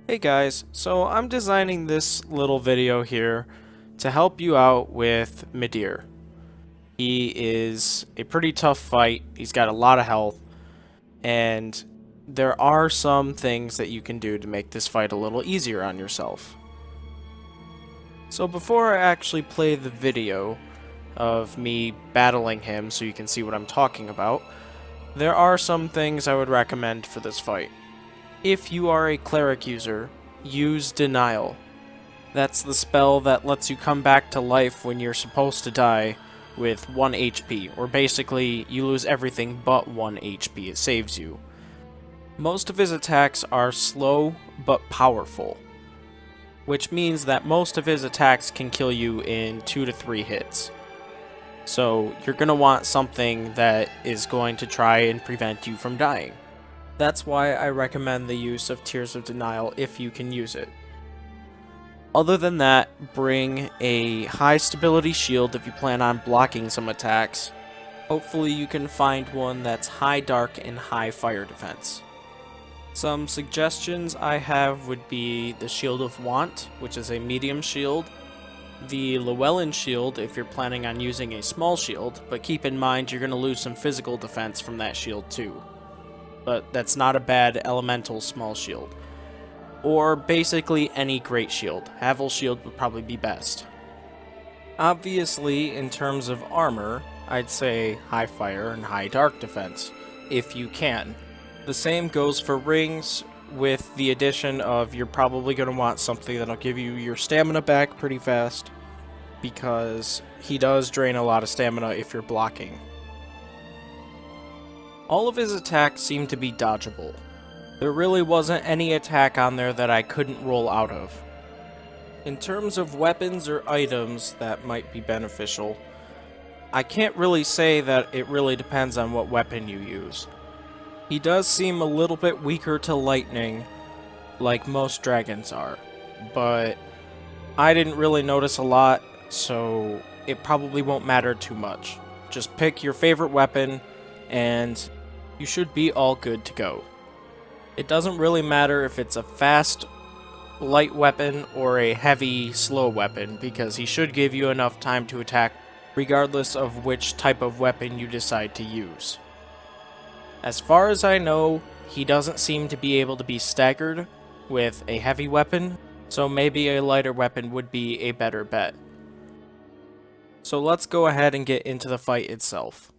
Hey guys, so I'm designing this little video here to help you out with Midir. He is a pretty tough fight, he's got a lot of health, and there are some things that you can do to make this fight a little easier on yourself. So before I actually play the video of me battling him so you can see what I'm talking about, there are some things I would recommend for this fight. If you are a cleric user, use Denial. That's the spell that lets you come back to life when you're supposed to die with 1 HP, or basically you lose everything but 1 HP, it saves you. Most of his attacks are slow but powerful, which means that most of his attacks can kill you in 2 to 3 hits. So you're going to want something that is going to try and prevent you from dying. That's why I recommend the use of Tears of Denial if you can use it. Other than that, bring a high stability shield if you plan on blocking some attacks. Hopefully you can find one that's high dark and high fire defense. Some suggestions I have would be the Shield of Want, which is a medium shield, the Llewellyn shield if you're planning on using a small shield, but keep in mind you're going to lose some physical defense from that shield too. But that's not a bad elemental small shield. Or basically any great shield. Havel shield would probably be best. Obviously, in terms of armor, I'd say high fire and high dark defense, if you can. The same goes for rings, with the addition of you're probably going to want something that'll give you your stamina back pretty fast, because he does drain a lot of stamina if you're blocking. All of his attacks seem to be dodgeable. There really wasn't any attack on there that I couldn't roll out of. In terms of weapons or items that might be beneficial, I can't really say that it really depends on what weapon you use. He does seem a little bit weaker to lightning, like most dragons are, but I didn't really notice a lot, so it probably won't matter too much. Just pick your favorite weapon, and you should be all good to go. It doesn't really matter if it's a fast, light weapon or a heavy, slow weapon, because he should give you enough time to attack regardless of which type of weapon you decide to use. As far as I know, he doesn't seem to be able to be staggered with a heavy weapon, so maybe a lighter weapon would be a better bet. So let's go ahead and get into the fight itself.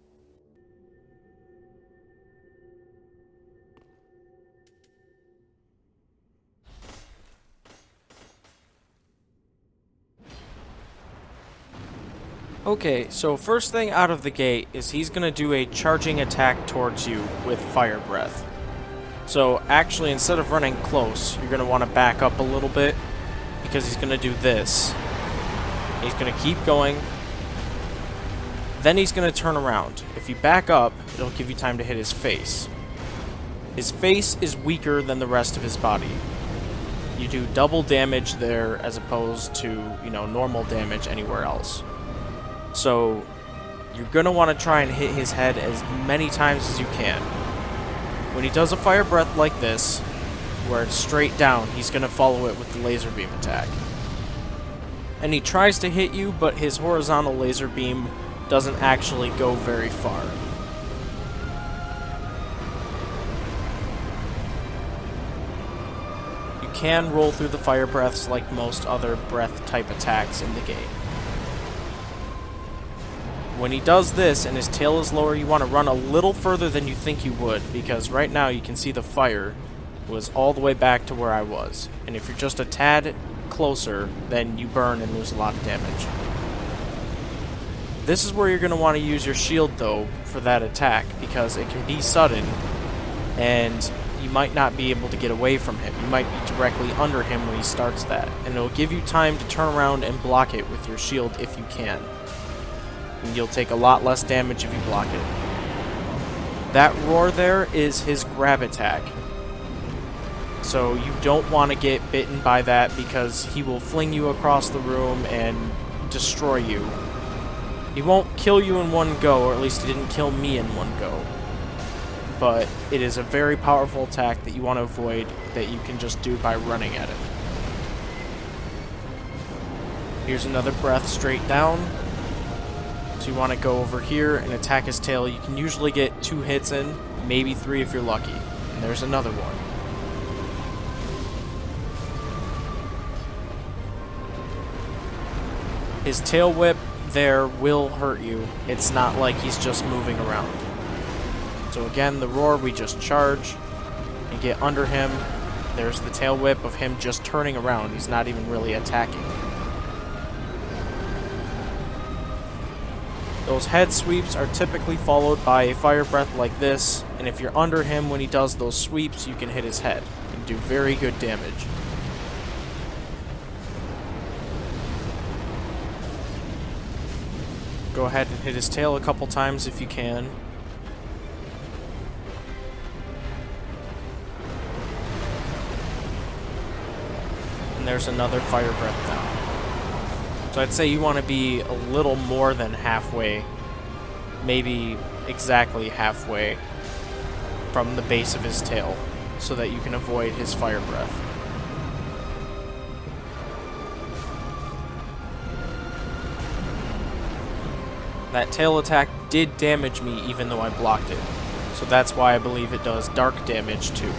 Okay, so first thing out of the gate is he's going to do a charging attack towards you with Fire Breath. So actually, instead of running close, you're going to want to back up a little bit, because he's going to do this. He's going to keep going, then he's going to turn around. If you back up, it'll give you time to hit his face. His face is weaker than the rest of his body. You do double damage there as opposed to, normal damage anywhere else. So you're going to want to try and hit his head as many times as you can. When he does a fire breath like this, where it's straight down, he's going to follow it with the laser beam attack. And he tries to hit you, but his horizontal laser beam doesn't actually go very far. You can roll through the fire breaths like most other breath type attacks in the game. When he does this and his tail is lower, you want to run a little further than you think you would, because right now you can see the fire was all the way back to where I was. And if you're just a tad closer, then you burn and lose a lot of damage. This is where you're going to want to use your shield though for that attack, because it can be sudden and you might not be able to get away from him. You might be directly under him when he starts that, and it'll give you time to turn around and block it with your shield if you can. And you'll take a lot less damage if you block it. That roar there is his grab attack. So you don't want to get bitten by that, because he will fling you across the room and destroy you. He won't kill you in one go, or at least he didn't kill me in one go. but it is a very powerful attack that you want to avoid, that you can just do by running at it. Here's another breath straight down. So you want to go over here and attack his tail. You can usually get 2 hits in, maybe 3 if you're lucky. And there's another one. His tail whip there will hurt you. It's not like he's just moving around. So again, the roar, we just charge and get under him. There's the tail whip of him just turning around. He's not even really attacking. Those head sweeps are typically followed by a fire breath like this, and if you're under him when he does those sweeps, you can hit his head and do very good damage. Go ahead and hit his tail a couple times if you can. And there's another fire breath down. So I'd say you want to be a little more than halfway, maybe exactly halfway from the base of his tail, so that you can avoid his fire breath. That tail attack did damage me even though I blocked it, so that's why I believe it does dark damage too.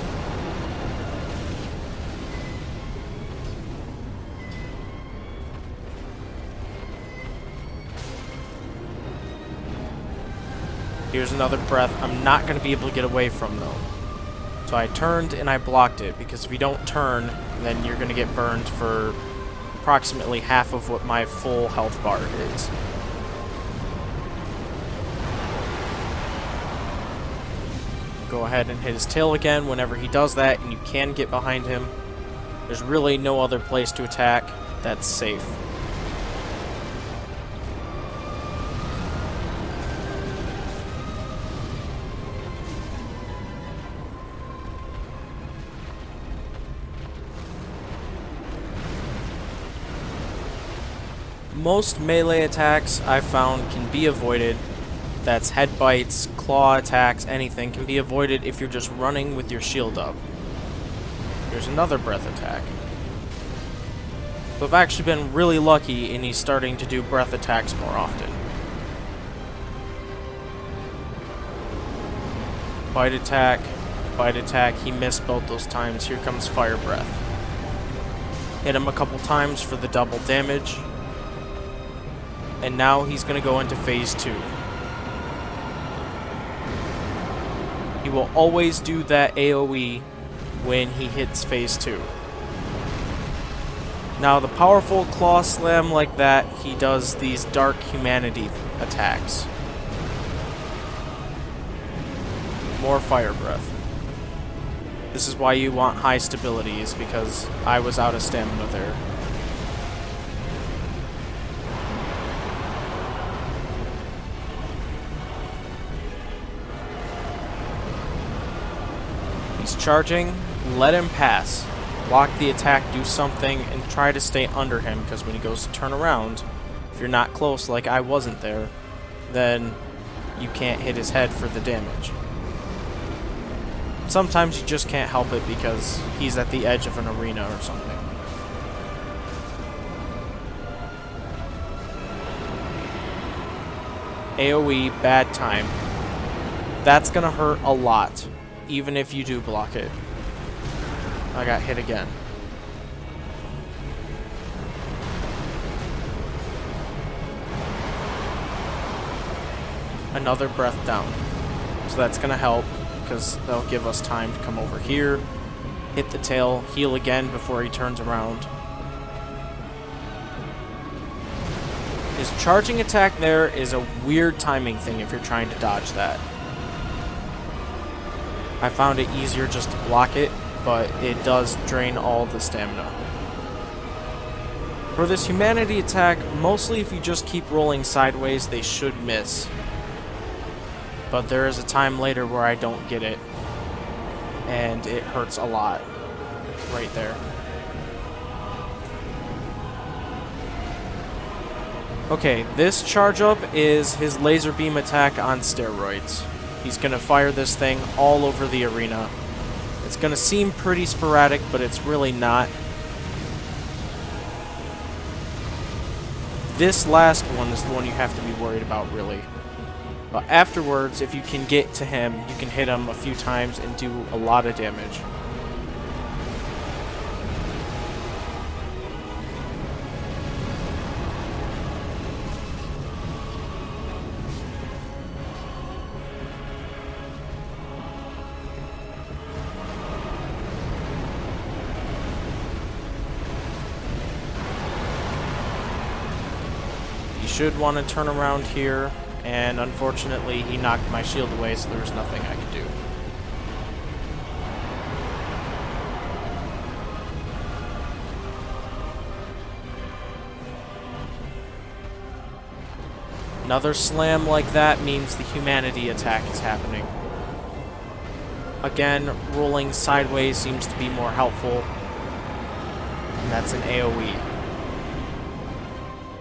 Here's another breath I'm not going to be able to get away from though. So I turned and I blocked it, because if you don't turn, then you're going to get burned for approximately half of what my full health bar is. Go ahead and hit his tail again whenever he does that, and you can get behind him. There's really no other place to attack that's safe. Most melee attacks I've found can be avoided. That's head bites, claw attacks, anything can be avoided if you're just running with your shield up. Here's another breath attack. So I've actually been really lucky, and he's starting to do breath attacks more often. Bite attack, he missed both those times. Here comes fire breath. Hit him a couple times for the double damage. And now he's going to go into phase 2. He will always do that AoE when he hits phase 2. Now the powerful claw slam like that, he does these dark humanity attacks. More fire breath. This is why you want high stability, is because I was out of stamina there. Charging, let him pass. Block the attack, do something, and try to stay under him, because when he goes to turn around, if you're not close like I wasn't there, then you can't hit his head for the damage. Sometimes you just can't help it because he's at the edge of an arena or something. AoE, bad time. That's gonna hurt a lot, even if you do block it. I got hit again. Another breath down. So that's going to help, because that'll give us time to come over here, hit the tail, heal again before he turns around. His charging attack there is a weird timing thing if you're trying to dodge that. I found it easier just to block it, but it does drain all the stamina. For this humanity attack, mostly if you just keep rolling sideways, they should miss. But there is a time later where I don't get it, and it hurts a lot. Right there. Okay, this charge up is his laser beam attack on steroids. He's going to fire this thing all over the arena. It's going to seem pretty sporadic, but it's really not. This last one is the one you have to be worried about, really. But afterwards, if you can get to him, you can hit him a few times and do a lot of damage. Should want to turn around here, and unfortunately he knocked my shield away, so there was nothing I could do. Another slam like that means the humanity attack is happening. Again, rolling sideways seems to be more helpful, and that's an AoE.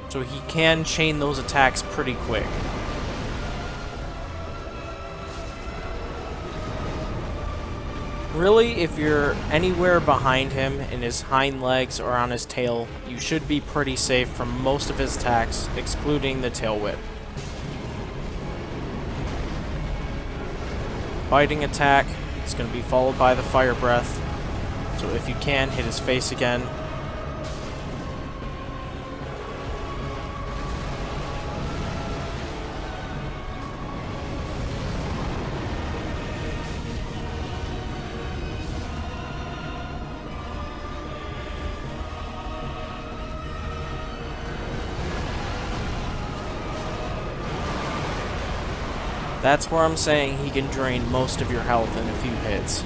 So he can chain those attacks pretty quick. Really, if you're anywhere behind him in his hind legs or on his tail, you should be pretty safe from most of his attacks, excluding the tail whip. Biting attack, it's going to be followed by the fire breath. So if you can, hit his face again. That's where I'm saying he can drain most of your health in a few hits.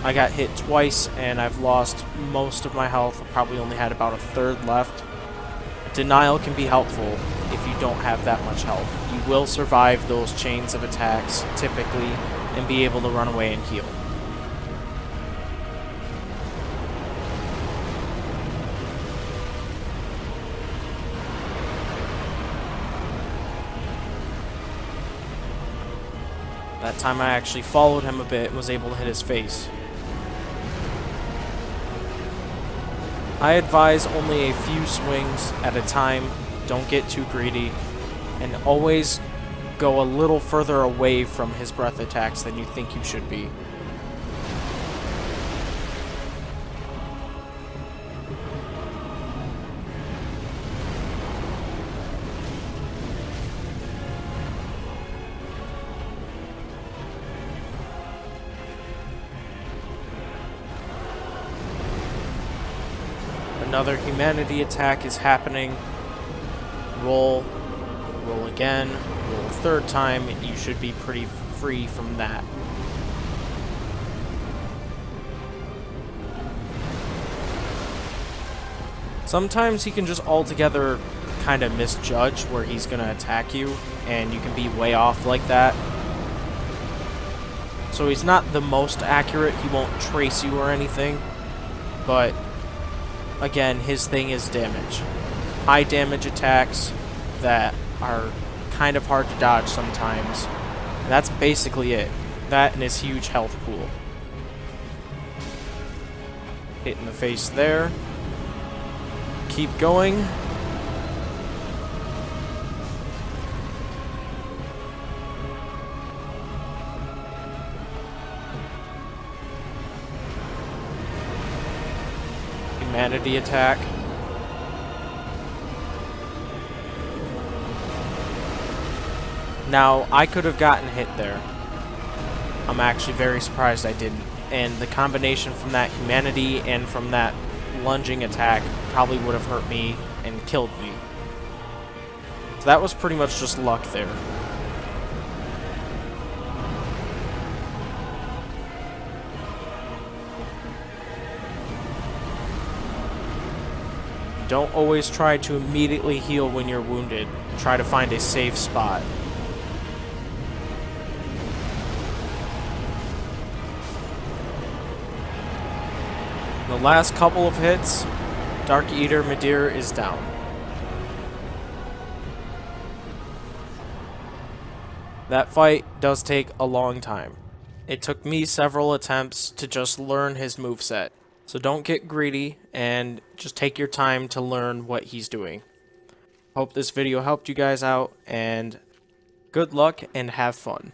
I got hit twice and I've lost most of my health. I probably only had about a third left. Denial can be helpful if you don't have that much health. You will survive those chains of attacks, typically, and be able to run away and heal. That time I actually followed him a bit and was able to hit his face. I advise only a few swings at a time, don't get too greedy, and always go a little further away from his breath attacks than you think you should be. Another humanity attack is happening. Roll, roll again, roll a third time, you should be pretty free from that. Sometimes he can just altogether kind of misjudge where he's going to attack you, and you can be way off like that. So he's not the most accurate, he won't trace you or anything, but again, his thing is damage. High damage attacks that are kind of hard to dodge sometimes. And that's basically it. That and his huge health pool. Hit in the face there. Keep going. Humanity attack. Now, I could have gotten hit there. I'm actually very surprised I didn't. And the combination from that humanity and from that lunging attack probably would have hurt me and killed me. So that was pretty much just luck there. Don't always try to immediately heal when you're wounded. Try to find a safe spot. The last couple of hits, Darkeater Midir is down. That fight does take a long time. It took me several attempts to just learn his moveset. So don't get greedy and just take your time to learn what he's doing. Hope this video helped you guys out, and good luck and have fun.